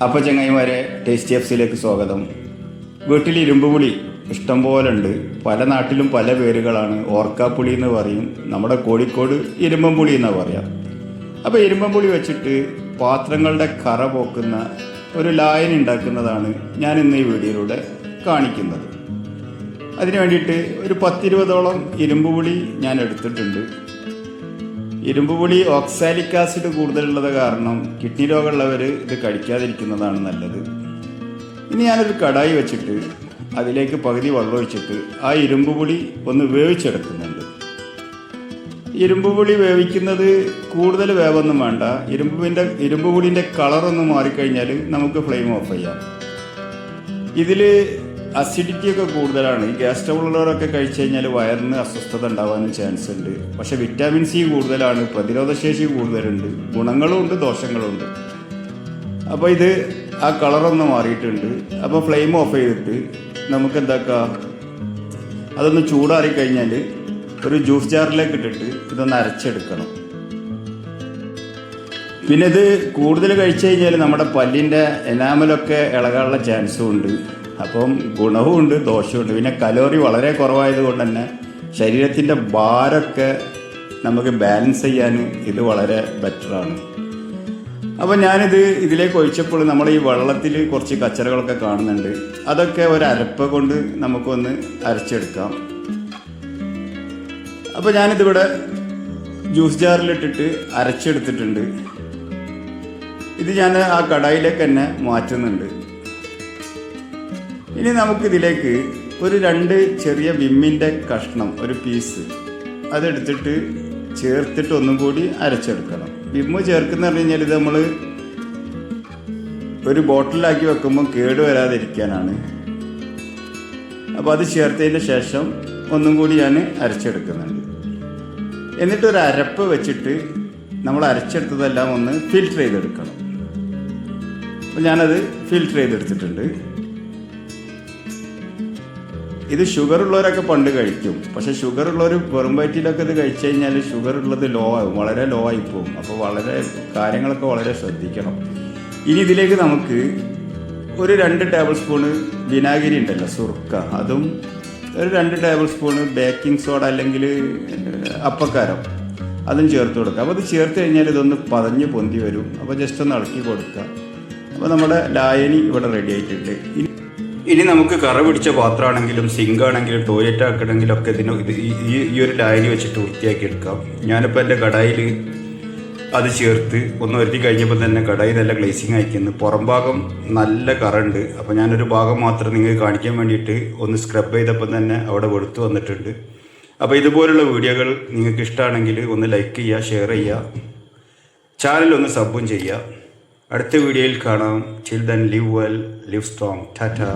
അപ്പോൾ ചങ്ങായിമാരെ, ടേസ്റ്റി എഫ്സിയിലേക്ക് സ്വാഗതം. വീട്ടിൽ ഇരുമ്പുപുളി ഇഷ്ടം പോലെ ഉണ്ട്. പല നാട്ടിലും പല പേരുകളാണ്. ഓർക്കാപ്പുളി എന്ന് പറയും, നമ്മുടെ കോഴിക്കോട് ഇരുമ്പമ്പുളി എന്നാണ് പറയാം. അപ്പോൾ ഇരുമ്പമ്പുളി വെച്ചിട്ട് പാത്രങ്ങളുടെ കറ പോക്കുന്ന ഒരു ലായനി ഉണ്ടാക്കുന്നതാണ് ഞാൻ ഇന്ന് ഈ വീഡിയോയിലൂടെ കാണിക്കുന്നത്. അതിനു വേണ്ടിയിട്ട് ഒരു 10-20ഓളം ഇരുമ്പുപുളി ഞാൻ എടുത്തിട്ടുണ്ട്. ഇരുമ്പുപുളി ഓക്സാലിക് ആസിഡ് കൂടുതലുള്ളത് കാരണം കിഡ്നി രോഗമുള്ളവർ ഇത് കഴിക്കാതിരിക്കുന്നതാണ് നല്ലത്. ഇനി ഞാനൊരു കടായി വെച്ചിട്ട് അതിലേക്ക് പകുതി വെള്ളം ഒഴിച്ചിട്ട് ആ ഇരുമ്പുപുളി ഒന്ന് വേവിച്ചെടുക്കുന്നുണ്ട്. ഇരുമ്പുപുളി വേവിക്കുന്നത് കൂടുതൽ വേവൊന്നും വേണ്ട. ഇരുമ്പുപുളിൻ്റെ കളറൊന്ന് മാറിക്കഴിഞ്ഞാൽ നമുക്ക് ഫ്ലെയിം ഓഫ് ചെയ്യാം. ഇതിൽ അസിഡിറ്റി ഒക്കെ കൂടുതലാണ്. ഈ ഗ്യാസ് ട്രബിൾ ഉള്ളവരൊക്കെ കഴിച്ചു കഴിഞ്ഞാൽ വയറിന് അസ്വസ്ഥത ഉണ്ടാവാനും ചാൻസ് ഉണ്ട്. പക്ഷെ വിറ്റാമിൻ സി കൂടുതലാണ്, പ്രതിരോധശേഷി കൂടുതലുണ്ട്, ഗുണങ്ങളും ഉണ്ട് ദോഷങ്ങളും ഉണ്ട്. അപ്പോൾ ഇത് ആ കളറൊന്ന് മാറിയിട്ടുണ്ട്. അപ്പോൾ ഫ്ലെയിം ഓഫ് ചെയ്തിട്ട് നമുക്ക് എന്താക്കാം, അതൊന്ന് ചൂടാറി കഴിഞ്ഞാൽ ഒരു ജ്യൂസ് ജാറിലേക്ക് ഇട്ടിട്ട് ഇതൊന്ന് അരച്ചെടുക്കണം. പിന്നെ ഇത് കൂടുതൽ കഴിച്ചു കഴിഞ്ഞാൽ നമ്മുടെ പല്ലിൻ്റെ എനാമലൊക്കെ ഇളകാനുള്ള ചാൻസും ഉണ്ട്. അപ്പം ഗുണവും ഉണ്ട് ദോഷമുണ്ട്. പിന്നെ കലോറി വളരെ കുറവായത് കൊണ്ട് തന്നെ ശരീരത്തിൻ്റെ ഭാരമൊക്കെ നമുക്ക് ബാലൻസ് ചെയ്യാൻ ഇത് വളരെ ബെറ്ററാണ്. അപ്പോൾ ഞാനിത് ഇതിലേക്ക് ഒഴിച്ചപ്പോൾ നമ്മൾ ഈ വെള്ളത്തിൽ കുറച്ച് കച്ചറകളൊക്കെ കാണുന്നുണ്ട്. അതൊക്കെ ഒരു അരപ്പ കൊണ്ട് നമുക്കൊന്ന് അരച്ചെടുക്കാം. അപ്പോൾ ഞാനിതിവിടെ ജ്യൂസ് ജാറിലിട്ടിട്ട് അരച്ചെടുത്തിട്ടുണ്ട്. ഇത് ഞാൻ ആ കടായിലേക്ക് തന്നെ മാറ്റുന്നുണ്ട്. ഇനി നമുക്കിതിലേക്ക് ഒരു 2 ചെറിയ വിമ്മിൻ്റെ കഷ്ണം, ഒരു പീസ് അതെടുത്തിട്ട് ചേർത്തിട്ട് ഒന്നും കൂടി അരച്ചെടുക്കണം. വിമ്മ് ചേർക്കുന്ന പറഞ്ഞു കഴിഞ്ഞാൽ ഇത് നമ്മൾ ഒരു ബോട്ടിലാക്കി വെക്കുമ്പോൾ കേട് വരാതിരിക്കാനാണ്. അപ്പോൾ അത് ചേർത്തതിന് ശേഷം ഒന്നും കൂടി ഞാൻ അരച്ചെടുക്കുന്നുണ്ട്. എന്നിട്ടൊരു അരപ്പ് വെച്ചിട്ട് നമ്മൾ അരച്ചെടുത്തതെല്ലാം ഒന്ന് ഫിൽറ്റർ ചെയ്തെടുക്കണം. അപ്പോൾ ഞാനത് ഫിൽറ്റർ ചെയ്തെടുത്തിട്ടുണ്ട്. ഇത് ഷുഗർ ഉള്ളവരൊക്കെ പണ്ട് കഴിക്കും. പക്ഷേ ഷുഗർ ഉള്ളവർ വെറും വയറ്റിലൊക്കെ ഇത് കഴിച്ചു കഴിഞ്ഞാൽ ഷുഗർ ഉള്ളത് ലോ ആകും, വളരെ ലോ ആയി പോകും. അപ്പോൾ കാര്യങ്ങളൊക്കെ വളരെ ശ്രദ്ധിക്കണം. ഇനി ഇതിലേക്ക് നമുക്ക് ഒരു 2 ടേബിൾ സ്പൂണ് വിനാഗിരി ഉണ്ടല്ലോ, സുർക്ക, അതും ഒരു 2 ടേബിൾ സ്പൂണ് ബേക്കിംഗ് സോഡ അല്ലെങ്കിൽ അപ്പക്കാരം അതും ചേർത്ത് കൊടുക്കുക. അപ്പോൾ അത് ചേർത്ത് കഴിഞ്ഞാൽ ഇതൊന്ന് പതഞ്ഞ് പൊന്തി വരും. അപ്പോൾ ജസ്റ്റ് ഒന്ന് ഇളക്കി കൊടുക്കുക. അപ്പോൾ നമ്മുടെ ലായനി ഇവിടെ റെഡി ആയിട്ടുണ്ട്. ഇനി നമുക്ക് കറ പിടിച്ച പാത്രമാണെങ്കിലും സിങ്കാണെങ്കിലും ടോയ്ലറ്റ് ആക്കണമെങ്കിലും ഒക്കെ ഈ ഒരു ലായനി വെച്ചിട്ട് വൃത്തിയാക്കി എടുക്കാം. ഞാനിപ്പോൾ എൻ്റെ കടായിൽ അത് ചേർത്ത് ഒന്ന് ഒരുക്കി കഴിഞ്ഞപ്പോൾ തന്നെ കടായി നല്ല ഗ്ലേസിങ് അയക്കുന്നു. പുറം ഭാഗം നല്ല കറുണ്ട്. അപ്പോൾ ഞാനൊരു ഭാഗം മാത്രം നിങ്ങൾക്ക് കാണിക്കാൻ വേണ്ടിയിട്ട് ഒന്ന് സ്ക്രബ് ചെയ്തപ്പോൾ തന്നെ അവിടെ വെളുത്ത് വന്നിട്ടുണ്ട്. അപ്പോൾ ഇതുപോലുള്ള വീഡിയോകൾ നിങ്ങൾക്ക് ഇഷ്ടമാണെങ്കിൽ ഒന്ന് ലൈക്ക് ചെയ്യുക, ഷെയർ ചെയ്യുക, ചാനൽ ഒന്ന് സബും ചെയ്യുക. അടുത്ത വീഡിയോയിൽ കാണാം. Till then live well, live strong. Tata.